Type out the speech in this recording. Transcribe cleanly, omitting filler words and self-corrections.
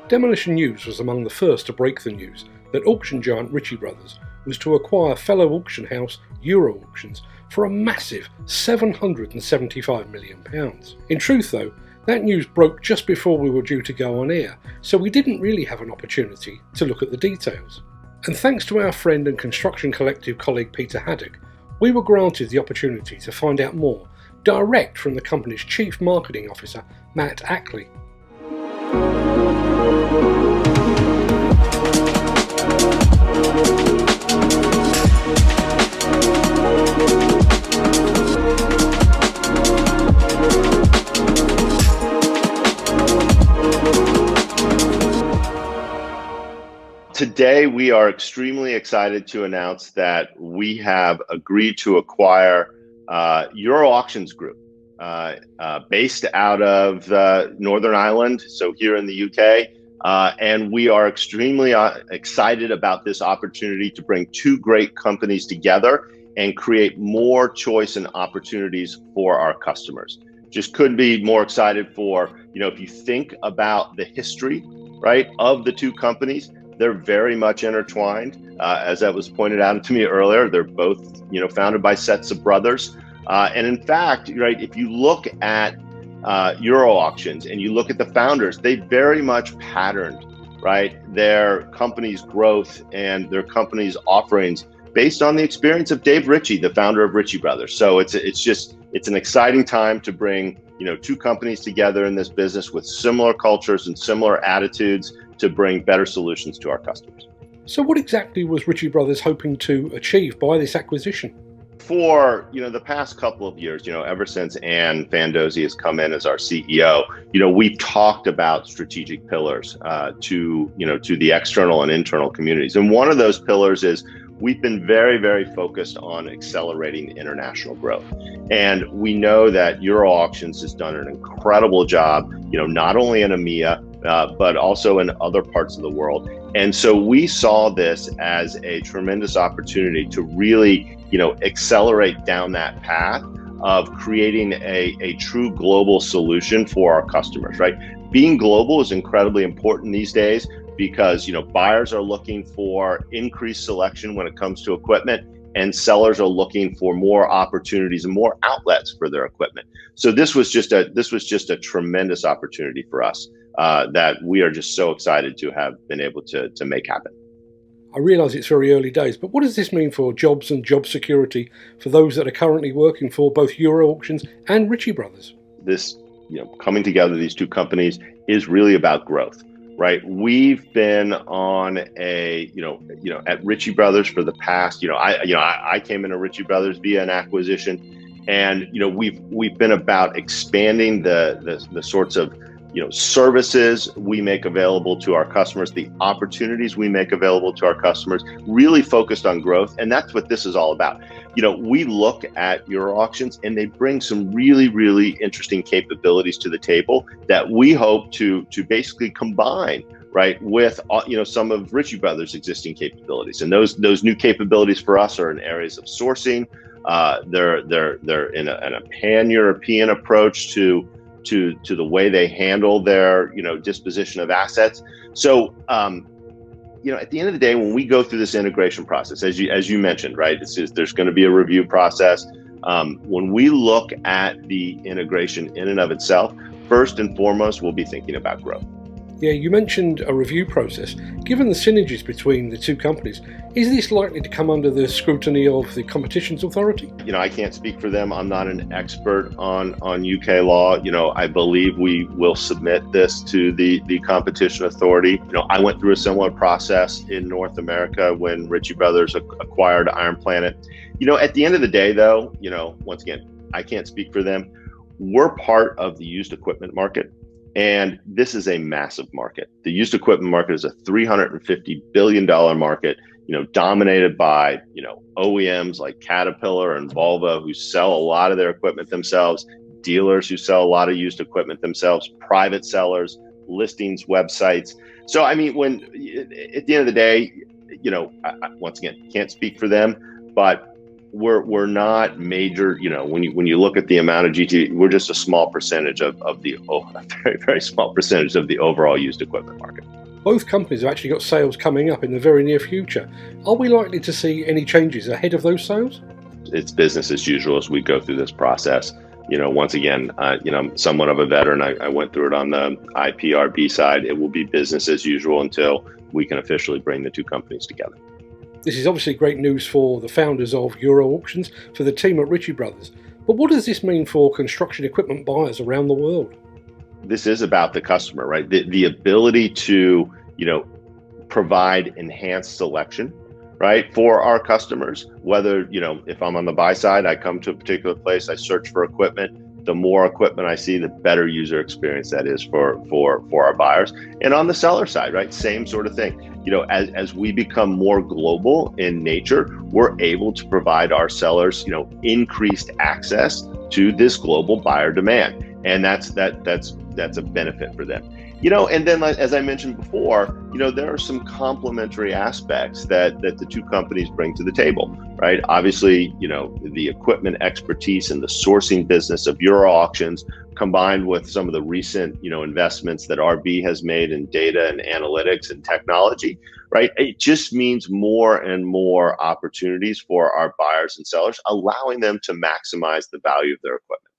Demolition News was among the first to break the news that auction giant Ritchie Brothers was to acquire fellow auction house Euro Auctions for a massive £775 million. In truth though, that news broke just before we were due to go on air, so we didn't really have an opportunity to look at the details. And thanks to our friend and Construction Collective colleague Peter Haddock, we were granted the opportunity to find out more direct from the company's Chief Marketing Officer, Matt Ackley. Today, we are extremely excited to announce that we have agreed to acquire Euro Auctions Group, based out of Northern Ireland, so here in the UK. And we are extremely excited about this opportunity to bring two great companies together and create more choice and opportunities for our customers. Just couldn't be more excited for, if you think about the history, right, of the two companies, they're very much intertwined. As that was pointed out to me earlier, they're both, founded by sets of brothers. And in fact, right, if you look at Euro Auctions and you look at the founders, they very much patterned, right, their company's growth and their company's offerings based on the experience of Dave Ritchie, the founder of Ritchie Brothers. So it's an exciting time to bring, two companies together in this business with similar cultures and similar attitudes to bring better solutions to our customers. So what exactly was Ritchie Brothers hoping to achieve by this acquisition? For the past couple of years, ever since Ann Fandozzi has come in as our CEO, we've talked about strategic pillars to the external and internal communities. And one of those pillars is we've been very, very focused on accelerating international growth. And we know that Euro Auctions has done an incredible job, not only in EMEA, but also in other parts of the world. And so we saw this as a tremendous opportunity to really, accelerate down that path of creating a true global solution for our customers, right? Being global is incredibly important these days because, buyers are looking for increased selection when it comes to equipment, and sellers are looking for more opportunities and more outlets for their equipment. So this was just a tremendous opportunity for us that we are just so excited to have been able to make happen. I realise it's very early days, but what does this mean for jobs and job security for those that are currently working for both Euro Auctions and Ritchie Brothers? This, coming together, these two companies is really about growth, right? We've been on at Ritchie Brothers for the past, I came into Ritchie Brothers via an acquisition, and we've been about expanding the sorts of services we make available to our customers, the opportunities we make available to our customers, really focused on growth. And that's what this is all about. We look at Euro Auctions and they bring some really, really interesting capabilities to the table that we hope to basically combine, right, with some of Ritchie Brothers' existing capabilities. And those new capabilities for us are in areas of sourcing. They're in a pan-European approach to the way they handle their disposition of assets. So at the end of the day, when we go through this integration process, as you mentioned, right, there's going to be a review process. When we look at the integration in and of itself, first and foremost, we'll be thinking about growth. Yeah, you mentioned a review process. Given the synergies between the two companies, is this likely to come under the scrutiny of the Competitions Authority? I can't speak for them. I'm not an expert on UK law. I believe we will submit this to the Competition Authority. I went through a similar process in North America when Ritchie Brothers acquired Iron Planet. At the end of the day, though, once again, I can't speak for them. We're part of the used equipment market. And this is a massive market. The used equipment market is a $350 billion market, dominated by, OEMs like Caterpillar and Volvo, who sell a lot of their equipment themselves, dealers who sell a lot of used equipment themselves, private sellers, listings, websites. So, at the end of the day, I once again, can't speak for them, but we're not major. When you look at the amount of GT, we're just a small percentage of the a very, very small percentage of the overall used equipment market. Both companies have actually got sales coming up in the very near future. Are we likely to see any changes ahead of those sales? It's business as usual as we go through this process. Once again, I'm somewhat of a veteran. I went through it on the IPRB side. It will be business as usual until we can officially bring the two companies together. This is obviously great news for the founders of Euro Auctions, for the team at Ritchie Brothers. But what does this mean for construction equipment buyers around the world? This is about the customer, right? The ability to, provide enhanced selection, right, for our customers. Whether, if I'm on the buy side, I come to a particular place, I search for equipment. The more equipment I see, the better user experience that is for our buyers. And on the seller side, right, same sort of thing. As we become more global in nature, we're able to provide our sellers, increased access to this global buyer demand, and that's a benefit for them. And then, as I mentioned before, there are some complementary aspects that the two companies bring to the table, right? Obviously, the equipment expertise and the sourcing business of Euro Auctions, combined with some of the recent, investments that RB has made in data and analytics and technology, right? It just means more and more opportunities for our buyers and sellers, allowing them to maximize the value of their equipment.